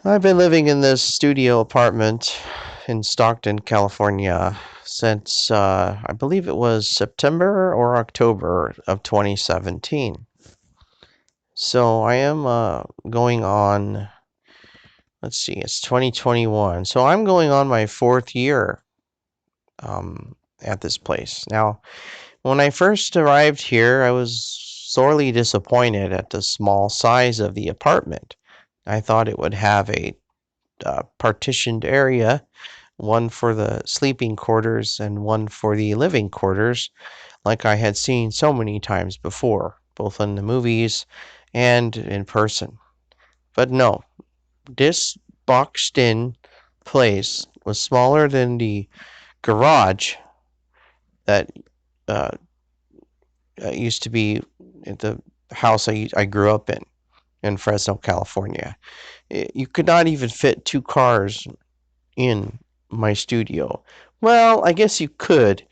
I've been living in this studio apartment in Stockton, California since I believe it was September or October of 2017. So I am going on, let's see, it's 2021. So I'm going on my fourth year at this place. Now, when I first arrived here, I was sorely disappointed at the small size of the apartment. I thought it would have a partitioned area, one for the sleeping quarters and one for the living quarters, like I had seen so many times before, both in the movies and in person. But no, this boxed in place was smaller than the garage that uh, used to be at the house I grew up in Fresno, California. You could not even fit two cars in my studio. Well, I guess you could,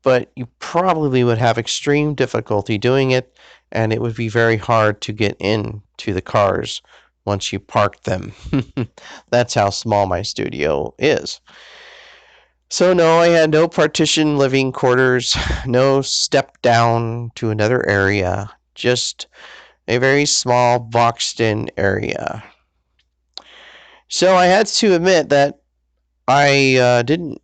but you probably would have extreme difficulty doing it, and it would be very hard to get into the cars once you parked them. That's how small my studio is. So, no, I had no partition living quarters, no step down to another area, just a very small boxed in area. So, I had to admit that I didn't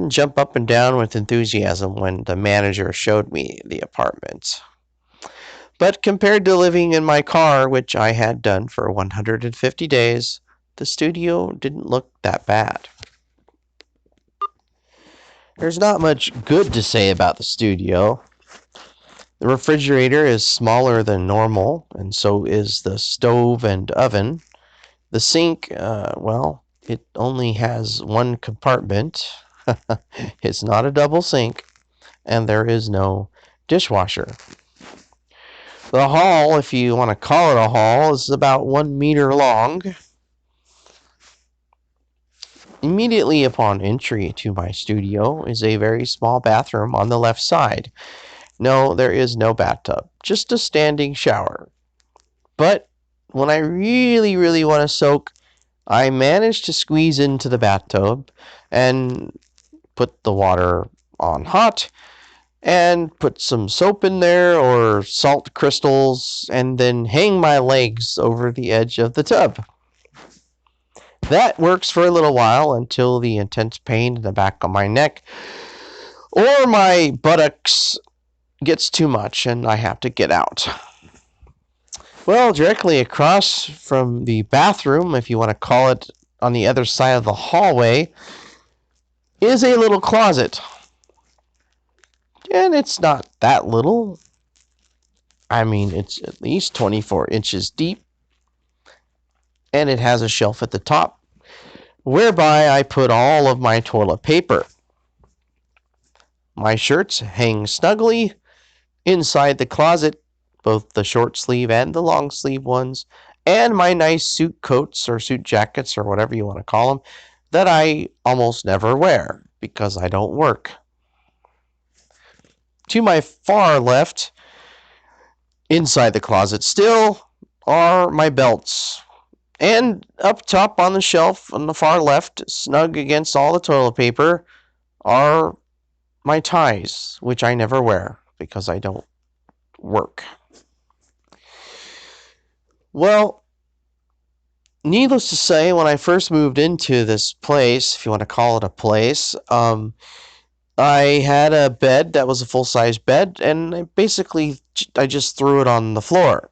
jump up and down with enthusiasm when the manager showed me the apartment. But compared to living in my car, which I had done for 150 days, the studio didn't look that bad. There's not much good to say about the studio. The refrigerator is smaller than normal, and so is the stove and oven. The sink, well, it only has one compartment. It's not a double sink, and there is no dishwasher. The hall, if you want to call it a hall, is about 1 meter long. Immediately upon entry to my studio is a very small bathroom on the left side. No, there is no bathtub, just a standing shower. But when I really, really want to soak, I manage to squeeze into the bathtub and put the water on hot and put some soap in there or salt crystals and then hang my legs over the edge of the tub. That works for a little while until the intense pain in the back of my neck or my buttocks gets too much and I have to get out. Well, directly across from the bathroom, if you want to call it, on the other side of the hallway, is a little closet. And it's not that little. I mean, it's at least 24 inches deep. And it has a shelf at the top, whereby I put all of my toilet paper. My shirts hang snugly inside the closet, both the short sleeve and the long sleeve ones, and my nice suit coats or suit jackets or whatever you want to call them that I almost never wear because I don't work. To my far left, inside the closet still, are my belts. And up top on the shelf on the far left, snug against all the toilet paper, are my ties, which I never wear because I don't work. Well, needless to say, when I first moved into this place, if you want to call it a place, I had a bed that was a full-size bed, and I just threw it on the floor.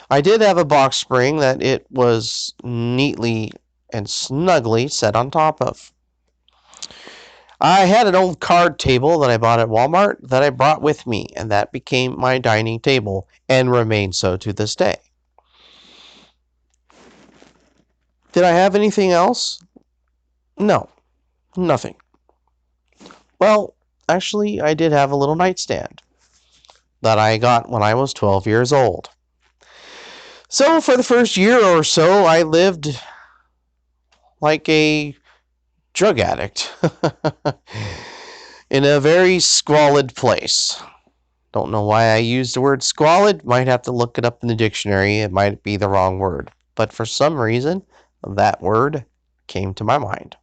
I did have a box spring that it was neatly and snugly set on top of. I had an old card table that I bought at Walmart that I brought with me, and that became my dining table and remains so to this day. Did I have anything else? No, nothing. Well, actually, I did have a little nightstand that I got when I was 12 years old. So, for the first year or so, I lived like a drug addict in a very squalid place. Don't know why I used the word squalid. Might have to look it up in the dictionary. It might be the wrong word. but for some reason, that word came to my mind.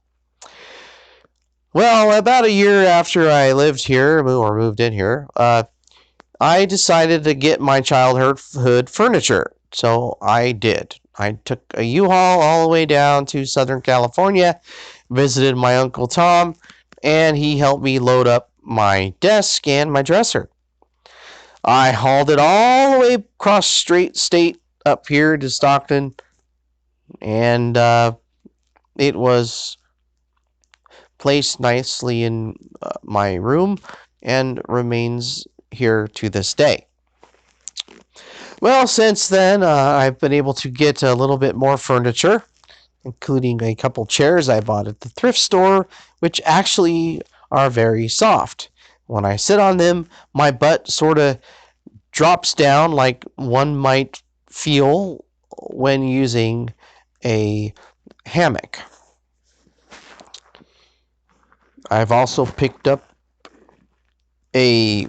Well, about a year after I lived here, or moved in here, I decided to get my childhood furniture. So I did. I took a U-Haul all the way down to Southern California, visited my Uncle Tom, and he helped me load up my desk and my dresser. I hauled it all the way across state up here to Stockton, and it was placed nicely in my room and remains here to this day. Well, since then, I've been able to get a little bit more furniture, including a couple chairs I bought at the thrift store, which actually are very soft. When I sit on them, my butt sort of drops down like one might feel when using a hammock. I've also picked up a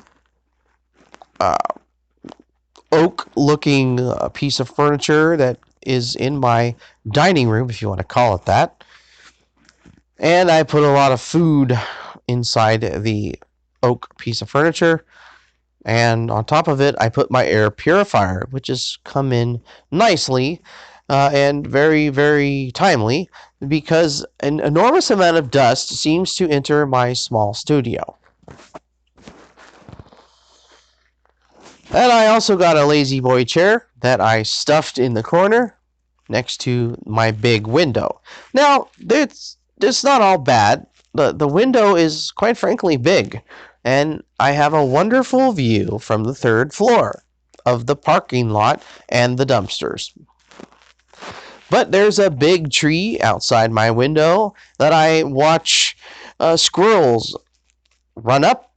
oak-looking piece of furniture that is in my dining room, if you want to call it that. And I put a lot of food inside the oak piece of furniture. And on top of it, I put my air purifier, which has come in nicely and very, very timely because an enormous amount of dust seems to enter my small studio. And I also got a lazy boy chair that I stuffed in the corner next to my big window. Now, it's not all bad. The window is quite frankly big, and I have a wonderful view from the third floor of the parking lot and the dumpsters. But there's a big tree outside my window that I watch squirrels run up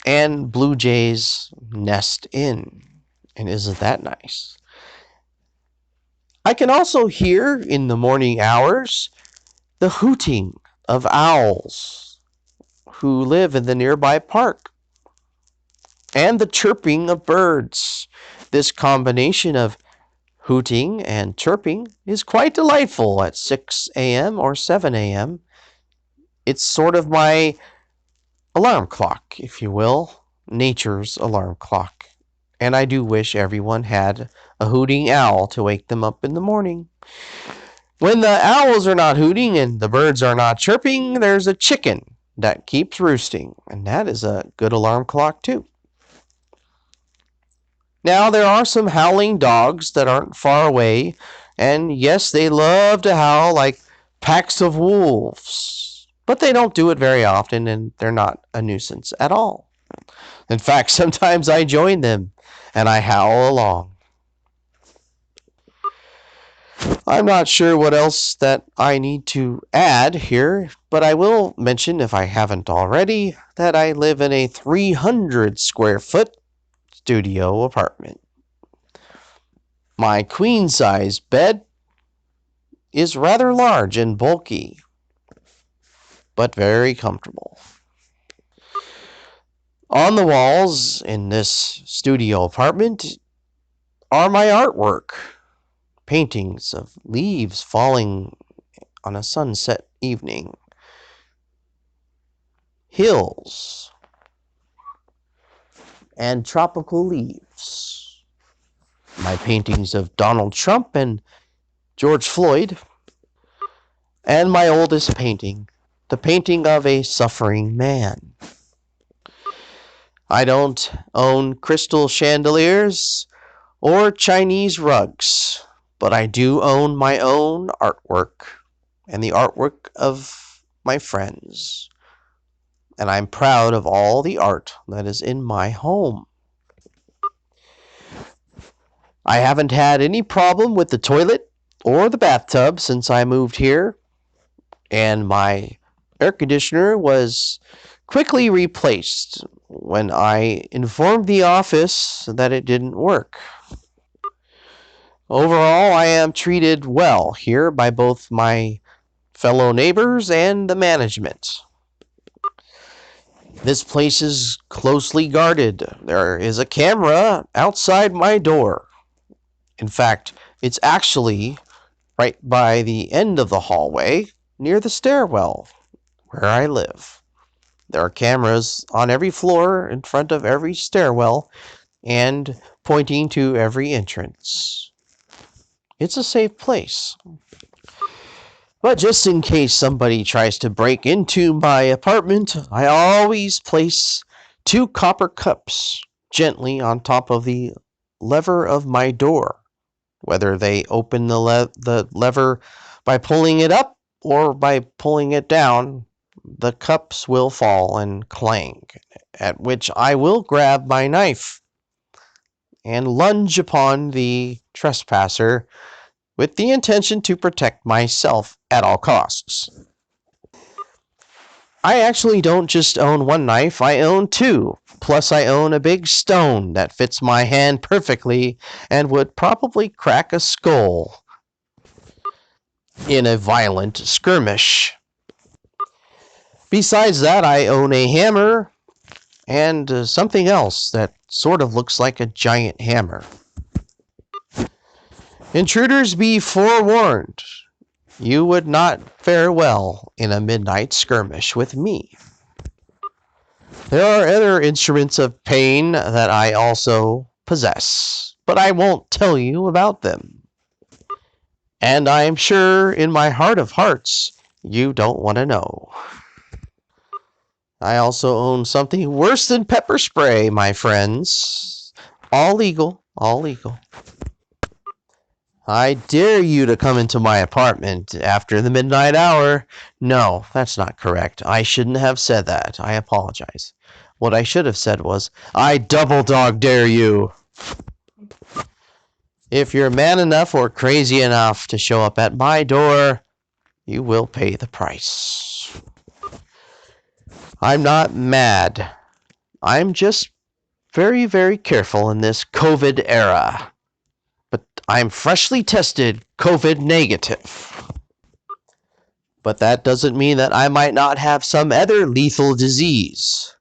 and blue jays nest in. And isn't that nice? I can also hear in the morning hours the hooting of owls who live in the nearby park and the chirping of birds. This combination of hooting and chirping is quite delightful at 6 a.m. or 7 a.m. It's sort of my alarm clock, if you will, nature's alarm clock. And I do wish everyone had a hooting owl to wake them up in the morning. When the owls are not hooting and the birds are not chirping, there's a chicken that keeps roosting, and that is a good alarm clock too. Now, there are some howling dogs that aren't far away, and yes, they love to howl like packs of wolves, but they don't do it very often, and they're not a nuisance at all. In fact, sometimes I join them, and I howl along. I'm not sure what else that I need to add here, but I will mention, if I haven't already, that I live in a 300 square foot studio apartment. My queen-size bed is rather large and bulky, but very comfortable. On the walls in this studio apartment are my artwork. Paintings of leaves falling on a sunset evening. Hills and tropical leaves. My paintings of Donald Trump and George Floyd. And my oldest painting, the painting of a suffering man. I don't own crystal chandeliers or Chinese rugs, but I do own my own artwork and the artwork of my friends. And I'm proud of all the art that is in my home. I haven't had any problem with the toilet or the bathtub since I moved here, and my air conditioner was quickly replaced when I informed the office that it didn't work. Overall, I am treated well here by both my fellow neighbors and the management. This place is closely guarded. There is a camera outside my door. In fact, it's actually right by the end of the hallway near the stairwell where I live. There are cameras on every floor in front of every stairwell and pointing to every entrance. It's a safe place. But just in case somebody tries to break into my apartment, I always place 2 copper cups gently on top of the lever of my door. Whether they open the lever by pulling it up or by pulling it down, the cups will fall and clang, at which I will grab my knife and lunge upon the trespasser with the intention to protect myself at all costs. I actually don't just own one knife, I own 2. Plus, I own a big stone that fits my hand perfectly and would probably crack a skull in a violent skirmish. Besides that, I own a hammer and something else that sort of looks like a giant hammer. Intruders, be forewarned. You would not fare well in a midnight skirmish with me. There are other instruments of pain that I also possess, but I won't tell you about them. And I'm sure in my heart of hearts, you don't want to know. I also own something worse than pepper spray, my friends. All legal, all legal. I dare you to come into my apartment after the midnight hour. No, that's not correct. I shouldn't have said that. I apologize. What I should have said was, I double dog dare you. If you're man enough or crazy enough to show up at my door, you will pay the price. I'm not mad. I'm just very, very careful in this COVID era. But I'm freshly tested COVID negative. But that doesn't mean that I might not have some other lethal disease.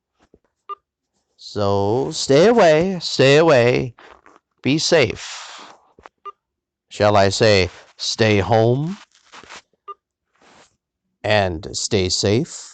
So stay away, be safe. Shall I say, stay home and stay safe?